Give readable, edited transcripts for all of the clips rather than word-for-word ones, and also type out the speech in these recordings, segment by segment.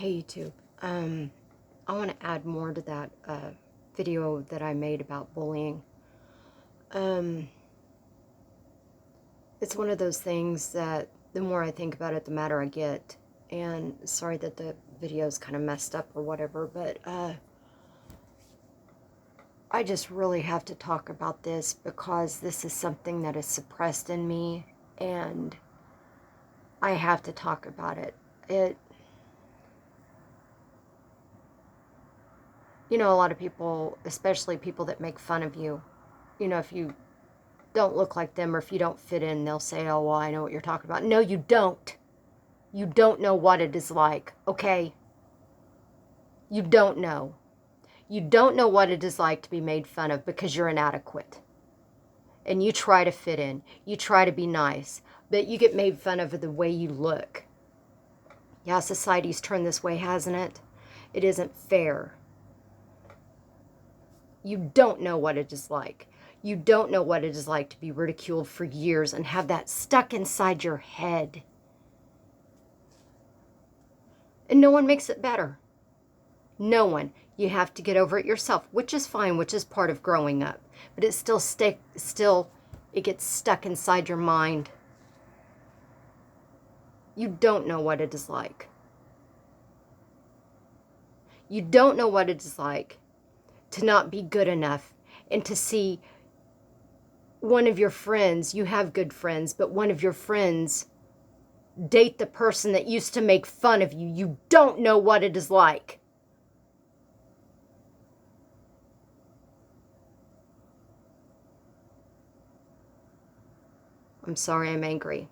Hey YouTube, I want to add more to that video that I made about bullying. Um, it's one of those things that the more I think about it, the madder I get. And sorry that the video's kind of messed up or whatever, but I just really have to talk about this because this is something that is suppressed in me, and I have to talk about it. You know, a lot of people, especially people that make fun of you, if you don't look like them or if you don't fit in, they'll say, oh, well, I know what you're talking about. No, you don't. You don't know what it is like, okay? You don't know. You don't know what it is like to be made fun of because you're inadequate. And you try to fit in. You try to be nice. But you get made fun of the way you look. Yeah, society's turned this way, hasn't it? It isn't fair. You don't know what it is like. You don't know what it is like to be ridiculed for years and have that stuck inside your head. And no one makes it better. No one. You have to get over it yourself, which is fine, which is part of growing up. But it it gets stuck inside your mind. You don't know what it is like. You don't know what it is like to not be good enough and to see one of your friends, you have good friends, but one of your friends date the person that used to make fun of you. You don't know what it is like. I'm sorry, I'm angry.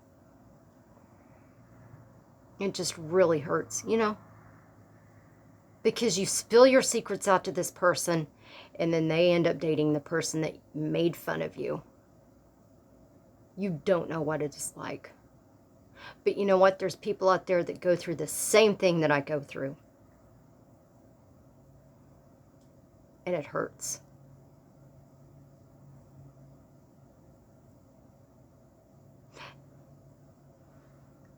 It just really hurts, because you spill your secrets out to this person and then they end up dating the person that made fun of you. You don't know what it is like. But you know what? There's people out there that go through the same thing that I go through. And it hurts.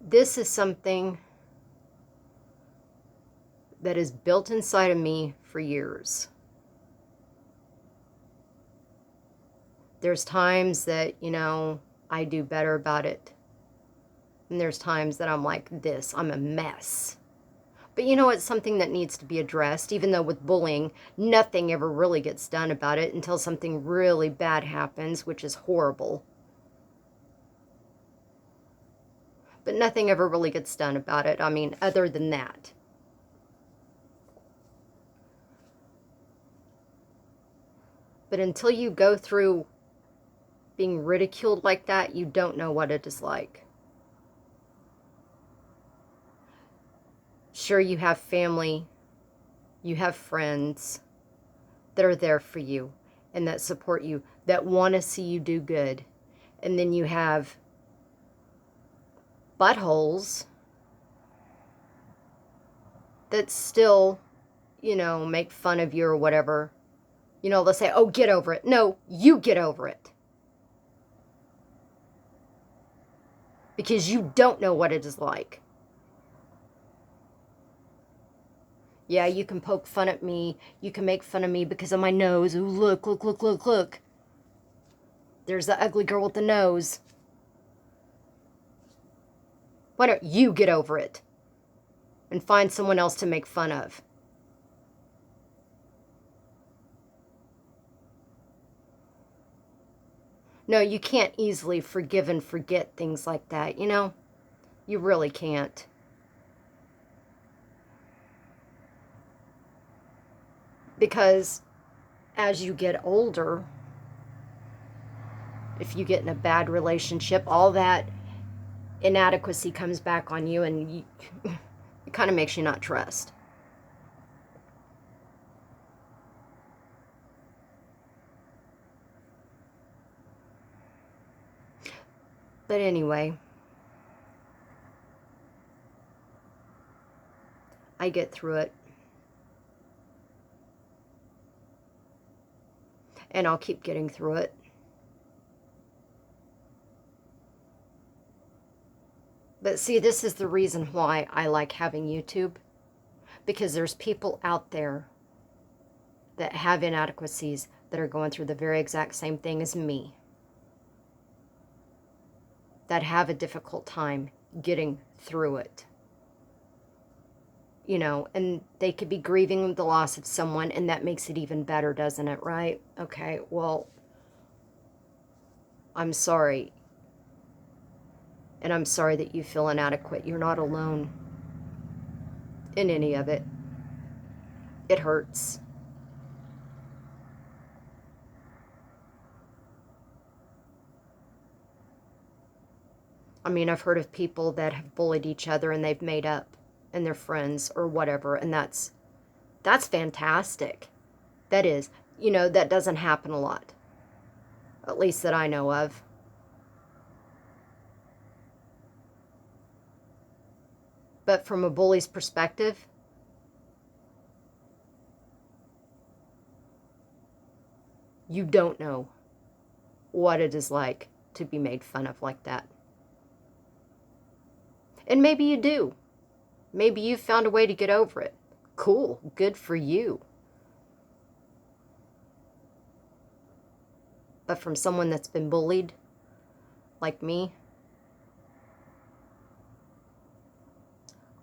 This is something that is built inside of me for years. There's times that, I do better about it. And there's times that I'm like this, I'm a mess. But it's something that needs to be addressed, even though with bullying, nothing ever really gets done about it until something really bad happens, which is horrible. But nothing ever really gets done about it, other than that. But until you go through being ridiculed like that, you don't know what it is like. Sure, you have family, you have friends that are there for you and that support you, that want to see you do good. And then you have buttholes that still, make fun of you or whatever. They'll say, oh, get over it. No, you get over it. Because you don't know what it is like. Yeah, you can poke fun at me. You can make fun of me because of my nose. Ooh, look, look, look, look, look. There's the ugly girl with the nose. Why don't you get over it and find someone else to make fun of? No, you can't easily forgive and forget things like that, You really can't. Because as you get older, if you get in a bad relationship, all that inadequacy comes back on you, and it kind of makes you not trust. But anyway, I get through it. And I'll keep getting through it. But see, this is the reason why I like having YouTube. Because there's people out there that have inadequacies that are going through the very exact same thing as me, that have a difficult time getting through it. You know, and they could be grieving the loss of someone, and that makes it even better, doesn't it, right? Okay, well, I'm sorry. And I'm sorry that you feel inadequate. You're not alone in any of it. It hurts. I mean, I've heard of people that have bullied each other and they've made up and they're friends or whatever, and that's fantastic. That is, you know, that doesn't happen a lot. At least that I know of. But from a bully's perspective, you don't know what it is like to be made fun of like that. And maybe you do. Maybe you found a way to get over it. Cool. Good for you. But from someone that's been bullied, like me,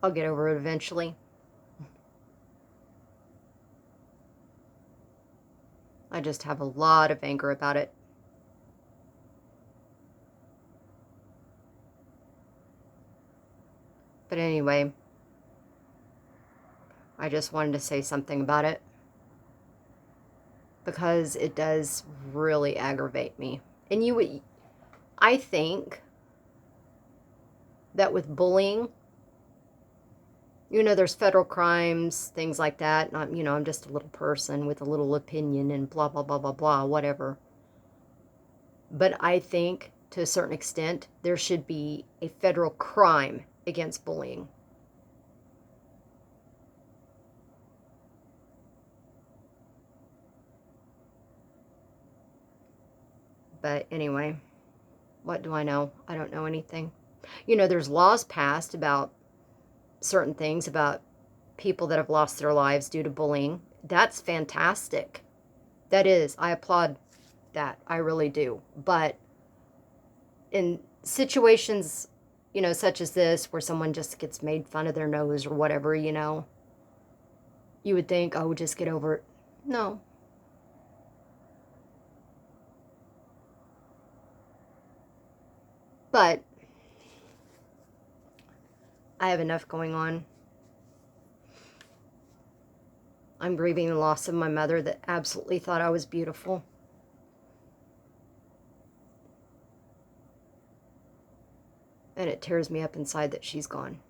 I'll get over it eventually. I just have a lot of anger about it. But anyway, I just wanted to say something about it because it does really aggravate me. And I think that with bullying, you know, there's federal crimes, things like that. And I'm just a little person with a little opinion and blah, blah, blah, blah, blah, whatever. But I think, to a certain extent, there should be a federal crime against bullying. But anyway, what do I know? I don't know anything. You know, there's laws passed about certain things, about people that have lost their lives due to bullying. That's fantastic. That is. I applaud that. I really do. But in situations, you know, such as this, where someone just gets made fun of their nose or whatever, you know, you would think, oh, just get over it. No. But I have enough going on. I'm grieving the loss of my mother that absolutely thought I was beautiful. And it tears me up inside that she's gone.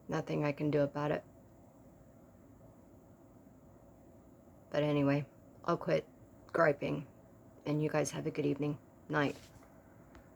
Nothing I can do about it. But anyway, I'll quit griping. And you guys have a good evening. Night.